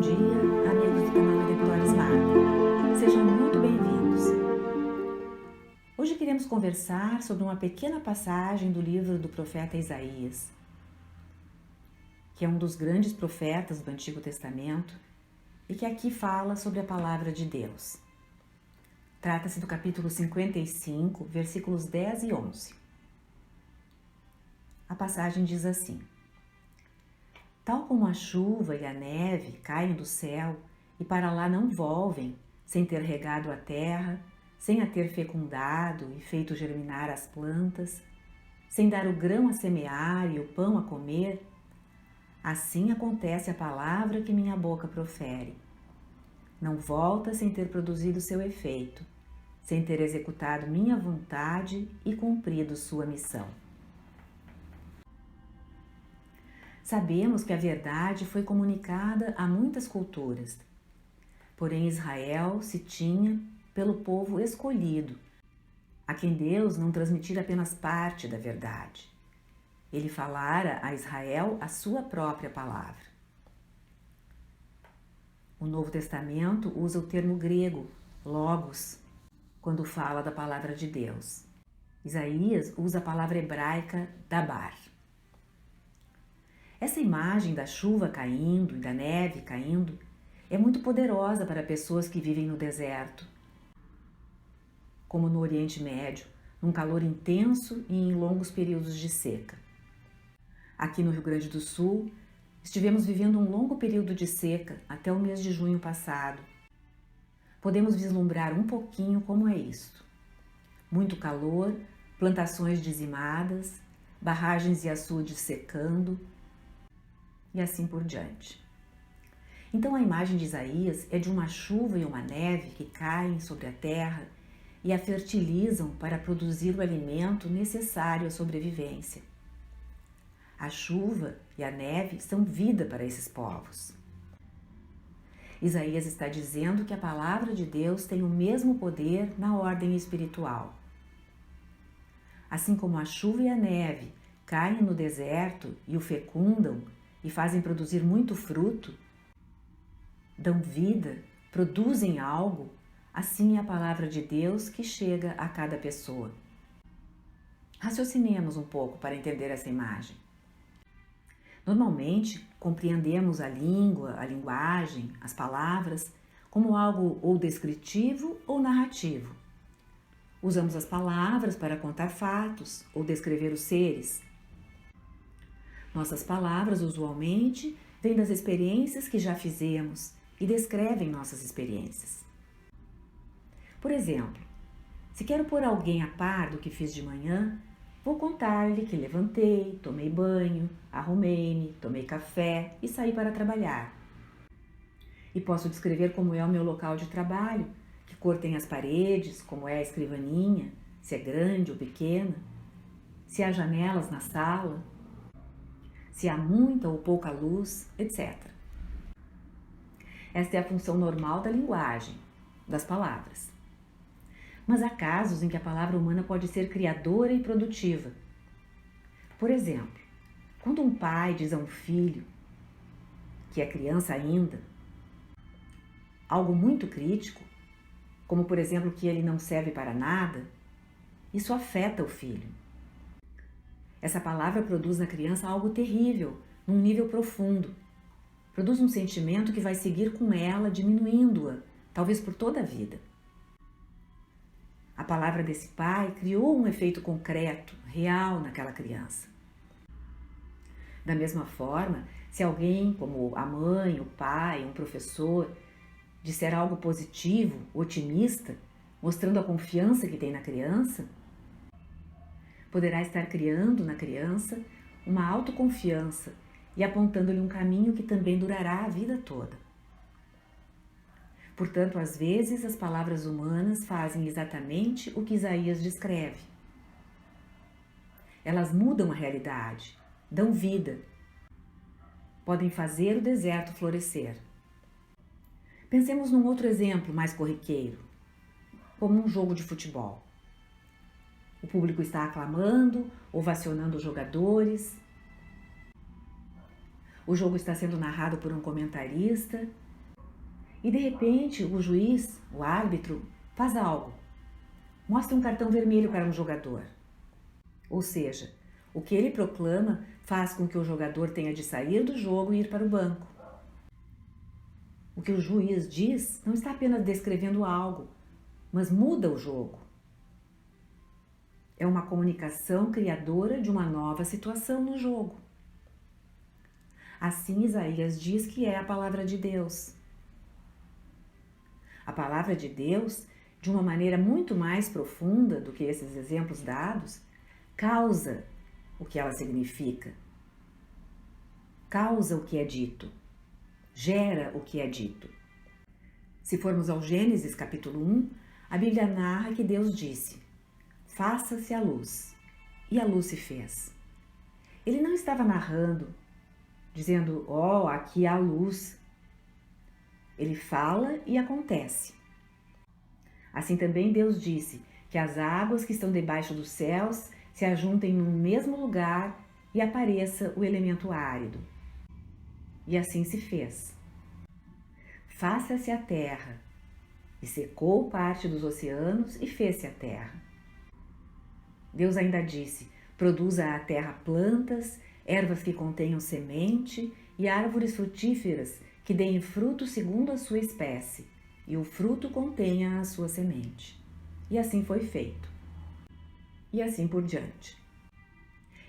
dia, amigos do canal Redemptores Marta. Sejam muito bem-vindos. Hoje queremos conversar sobre uma pequena passagem do livro do profeta Isaías, que é um dos grandes profetas do Antigo Testamento e que aqui fala sobre a palavra de Deus. Trata-se do capítulo 55, versículos 10 e 11. A passagem diz assim: Tal como a chuva e a neve caem do céu e para lá não volvem, sem ter regado a terra, sem a ter fecundado e feito germinar as plantas, sem dar o grão a semear e o pão a comer, assim acontece a palavra que minha boca profere. Não volta sem ter produzido seu efeito, sem ter executado minha vontade e cumprido sua missão. Sabemos que a verdade foi comunicada a muitas culturas, porém Israel se tinha pelo povo escolhido, a quem Deus não transmitira apenas parte da verdade. Ele falara a Israel a sua própria palavra. O Novo Testamento usa o termo grego, logos, quando fala da palavra de Deus. Isaías usa a palavra hebraica dabar. Essa imagem da chuva caindo e da neve caindo é muito poderosa para pessoas que vivem no deserto, como no Oriente Médio, num calor intenso e em longos períodos de seca. Aqui no Rio Grande do Sul, estivemos vivendo um longo período de seca até o mês de junho passado. Podemos vislumbrar um pouquinho como é isto. Muito calor, plantações dizimadas, barragens e açudes secando, e assim por diante. Então a imagem de Isaías é de uma chuva e uma neve que caem sobre a terra e a fertilizam para produzir o alimento necessário à sobrevivência. A chuva e a neve são vida para esses povos. Isaías está dizendo que a palavra de Deus tem o mesmo poder na ordem espiritual. Assim como a chuva e a neve caem no deserto e o fecundam, e fazem produzir muito fruto, dão vida, produzem algo, assim é a palavra de Deus que chega a cada pessoa. Raciocinemos um pouco para entender essa imagem. Normalmente, compreendemos a língua, a linguagem, as palavras, como algo ou descritivo ou narrativo. Usamos as palavras para contar fatos ou descrever os seres. Nossas palavras, usualmente, vêm das experiências que já fizemos e descrevem nossas experiências. Por exemplo, se quero pôr alguém a par do que fiz de manhã, vou contar-lhe que levantei, tomei banho, arrumei-me, tomei café e saí para trabalhar. E posso descrever como é o meu local de trabalho, que cor tem as paredes, como é a escrivaninha, se é grande ou pequena, se há janelas na sala, se há muita ou pouca luz, etc. Esta é a função normal da linguagem, das palavras. Mas há casos em que a palavra humana pode ser criadora e produtiva. Por exemplo, quando um pai diz a um filho, que é criança ainda, algo muito crítico, como por exemplo que ele não serve para nada, isso afeta o filho. Essa palavra produz na criança algo terrível, num nível profundo. Produz um sentimento que vai seguir com ela, diminuindo-a, talvez por toda a vida. A palavra desse pai criou um efeito concreto, real naquela criança. Da mesma forma, se alguém, como a mãe, o pai, um professor, disser algo positivo, otimista, mostrando a confiança que tem na criança, poderá estar criando na criança uma autoconfiança e apontando-lhe um caminho que também durará a vida toda. Portanto, às vezes, as palavras humanas fazem exatamente o que Isaías descreve. Elas mudam a realidade, dão vida, podem fazer o deserto florescer. Pensemos num outro exemplo mais corriqueiro, como um jogo de futebol. O público está aclamando, ovacionando os jogadores. O jogo está sendo narrado por um comentarista E de repente o juiz, o árbitro, faz algo. Mostra um cartão vermelho para um jogador. Ou seja, o que ele proclama faz com que o jogador tenha de sair do jogo e ir para o banco. O que o juiz diz não está apenas descrevendo algo, mas muda o jogo. É uma comunicação criadora de uma nova situação no jogo. Assim, Isaías diz que é a palavra de Deus. A palavra de Deus, de uma maneira muito mais profunda do que esses exemplos dados, causa o que ela significa, causa o que é dito, gera o que é dito. Se formos ao Gênesis capítulo 1, a Bíblia narra que Deus disse: faça-se a luz, e a luz se fez. Ele não estava narrando, dizendo, aqui há luz. Ele fala e acontece. Assim também Deus disse que as águas que estão debaixo dos céus se ajuntem no mesmo lugar e apareça o elemento árido. E assim se fez. Faça-se a terra, e secou parte dos oceanos e fez-se a terra. Deus ainda disse: produza a terra plantas, ervas que contenham semente e árvores frutíferas que deem fruto segundo a sua espécie, e o fruto contenha a sua semente. E assim foi feito. E assim por diante.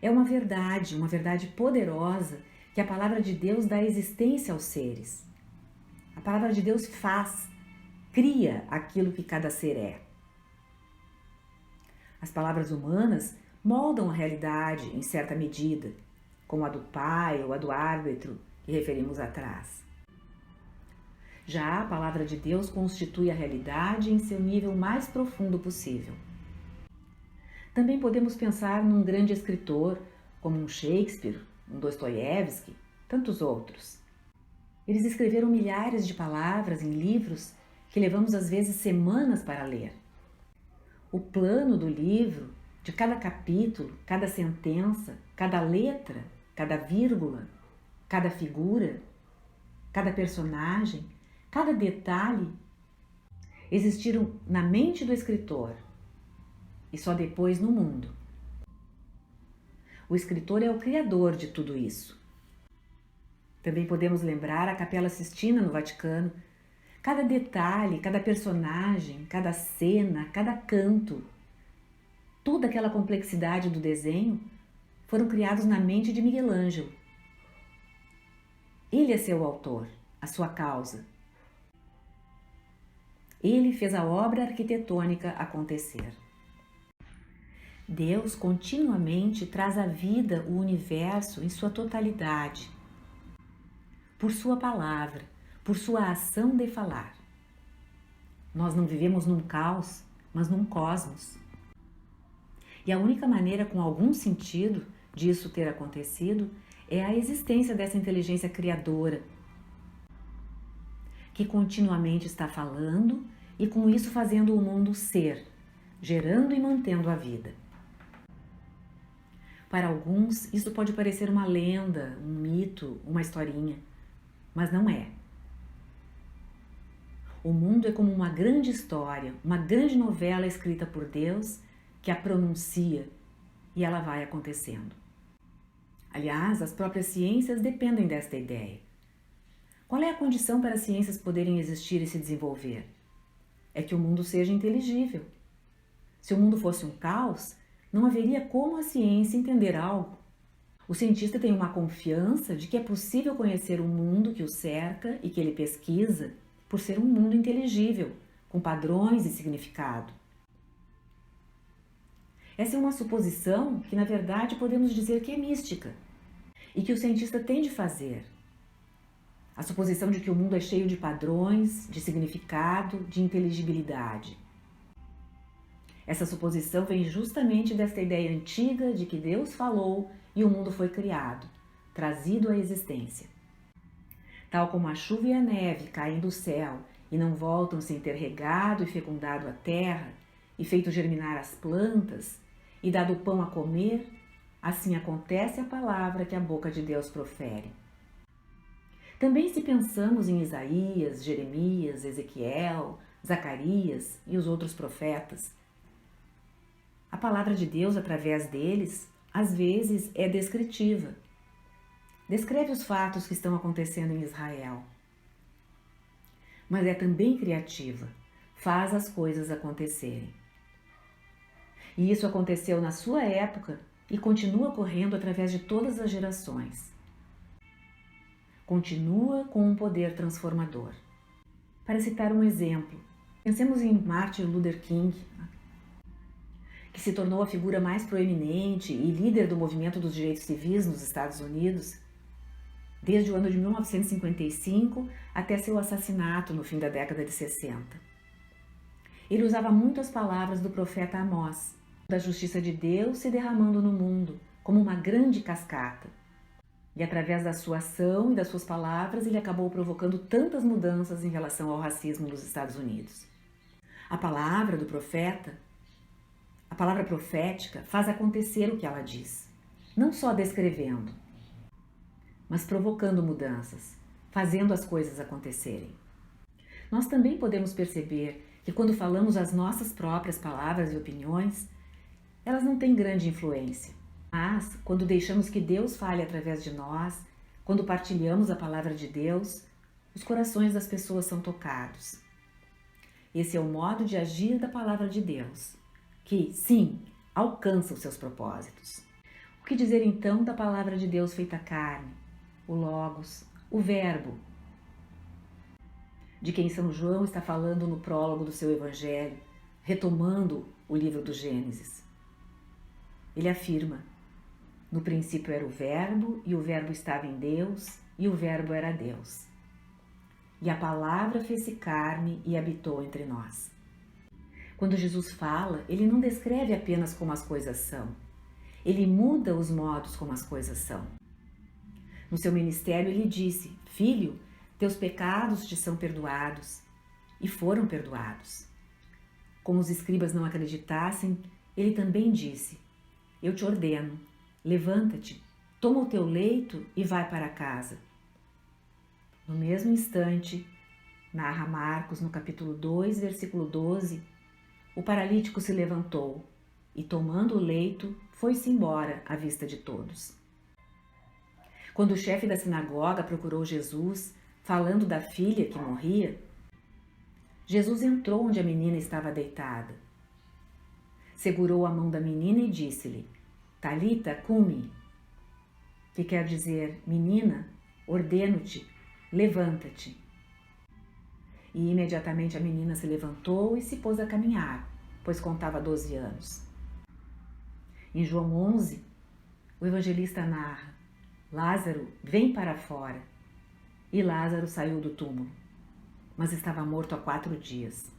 É uma verdade poderosa que a palavra de Deus dá existência aos seres. A palavra de Deus cria aquilo que cada ser é. As palavras humanas moldam a realidade em certa medida, como a do pai ou a do árbitro que referimos atrás. Já a palavra de Deus constitui a realidade em seu nível mais profundo possível. Também podemos pensar num grande escritor, como um Shakespeare, um Dostoiévski, tantos outros. Eles escreveram milhares de palavras em livros que levamos às vezes semanas para ler. O plano do livro, de cada capítulo, cada sentença, cada letra, cada vírgula, cada figura, cada personagem, cada detalhe, existiram na mente do escritor e só depois no mundo. O escritor é o criador de tudo isso. Também podemos lembrar a Capela Sistina no Vaticano. Cada detalhe, cada personagem, cada cena, cada canto, toda aquela complexidade do desenho foram criados na mente de Miguel Ângelo. Ele é seu autor, a sua causa. Ele fez a obra arquitetônica acontecer. Deus continuamente traz à vida o universo em sua totalidade, por sua palavra, por sua ação de falar. Nós não vivemos num caos, mas num cosmos. E a única maneira com algum sentido disso ter acontecido é a existência dessa inteligência criadora, que continuamente está falando e com isso fazendo o mundo ser, gerando e mantendo a vida. Para alguns, isso pode parecer uma lenda, um mito, uma historinha, mas não é. O mundo é como uma grande história, uma grande novela escrita por Deus que a pronuncia e ela vai acontecendo. Aliás, as próprias ciências dependem desta ideia. Qual é a condição para as ciências poderem existir e se desenvolver? É que o mundo seja inteligível. Se o mundo fosse um caos, não haveria como a ciência entender algo. O cientista tem uma confiança de que é possível conhecer o mundo que o cerca e que ele pesquisa, por ser um mundo inteligível, com padrões e significado. Essa é uma suposição que, na verdade, podemos dizer que é mística e que o cientista tem de fazer. A suposição de que o mundo é cheio de padrões, de significado, de inteligibilidade. Essa suposição vem justamente desta ideia antiga de que Deus falou e o mundo foi criado, trazido à existência. Tal como a chuva e a neve caem do céu e não voltam sem ter regado e fecundado a terra e feito germinar as plantas e dado o pão a comer, assim acontece a palavra que a boca de Deus profere. Também se pensamos em Isaías, Jeremias, Ezequiel, Zacarias e os outros profetas, a palavra de Deus através deles, às vezes, é descritiva. Descreve os fatos que estão acontecendo em Israel. Mas é também criativa, faz as coisas acontecerem. E isso aconteceu na sua época e continua ocorrendo através de todas as gerações. Continua com um poder transformador. Para citar um exemplo, pensemos em Martin Luther King, que se tornou a figura mais proeminente e líder do movimento dos direitos civis nos Estados Unidos, desde o ano de 1955 até seu assassinato no fim da década de 60. Ele usava muito as palavras do profeta Amós, da justiça de Deus se derramando no mundo, como uma grande cascata. E através da sua ação e das suas palavras, ele acabou provocando tantas mudanças em relação ao racismo nos Estados Unidos. A palavra do profeta, a palavra profética, faz acontecer o que ela diz, não só descrevendo, mas provocando mudanças, fazendo as coisas acontecerem. Nós também podemos perceber que quando falamos as nossas próprias palavras e opiniões, elas não têm grande influência. Mas, quando deixamos que Deus fale através de nós, quando partilhamos a palavra de Deus, os corações das pessoas são tocados. Esse é o modo de agir da palavra de Deus, que, sim, alcança os seus propósitos. O que dizer então da palavra de Deus feita carne, o Logos, o Verbo, de quem São João está falando no prólogo do seu Evangelho, retomando o livro do Gênesis? Ele afirma: no princípio era o Verbo, e o Verbo estava em Deus, e o Verbo era Deus. E a palavra fez-se carne e habitou entre nós. Quando Jesus fala, ele não descreve apenas como as coisas são. Ele muda os modos como as coisas são. No seu ministério ele disse: Filho, teus pecados te são perdoados. E foram perdoados. Como os escribas não acreditassem, ele também disse: Eu te ordeno, levanta-te, toma o teu leito e vai para casa. No mesmo instante, narra Marcos no capítulo 2, versículo 12, o paralítico se levantou e, tomando o leito, foi-se embora à vista de todos. Quando o chefe da sinagoga procurou Jesus, falando da filha que morria, Jesus entrou onde a menina estava deitada. Segurou a mão da menina e disse-lhe: Talita cumi, que quer dizer: menina, ordeno-te, levanta-te. E imediatamente a menina se levantou e se pôs a caminhar, pois contava 12 anos. Em João 11, o evangelista narra: Lázaro, vem para fora. E Lázaro saiu do túmulo, mas estava morto há 4 dias.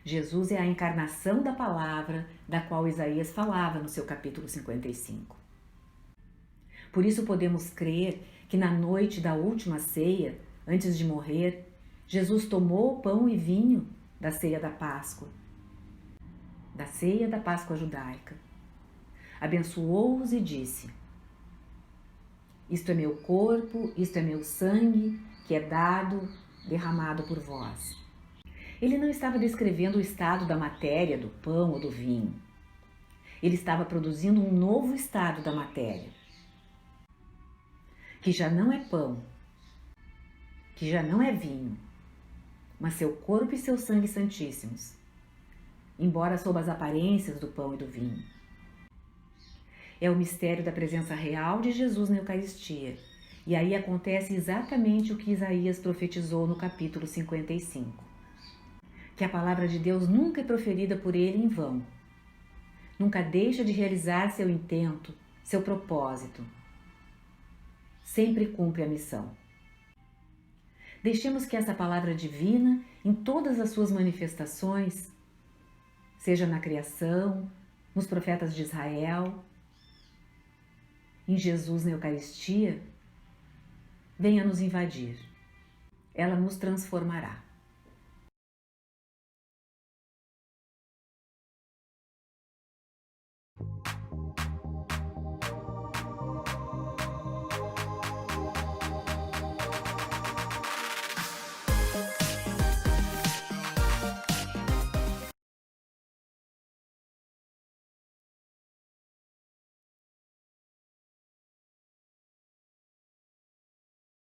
Jesus é a encarnação da palavra da qual Isaías falava no seu capítulo 55. Por isso podemos crer que na noite da última ceia, antes de morrer, Jesus tomou pão e vinho da ceia da Páscoa judaica. Abençoou-os e disse: Isto é meu corpo, isto é meu sangue, que é derramado por vós. Ele não estava descrevendo o estado da matéria, do pão ou do vinho. Ele estava produzindo um novo estado da matéria, que já não é pão, que já não é vinho, mas seu corpo e seu sangue santíssimos, embora sob as aparências do pão e do vinho. É o mistério da presença real de Jesus na Eucaristia, e aí acontece exatamente o que Isaías profetizou no capítulo 55. Que a palavra de Deus nunca é proferida por ele em vão. Nunca deixa de realizar seu intento, seu propósito. Sempre cumpre a missão. Deixemos que essa palavra divina, em todas as suas manifestações, seja na criação, nos profetas de Israel, em Jesus na Eucaristia, venha nos invadir. Ela nos transformará.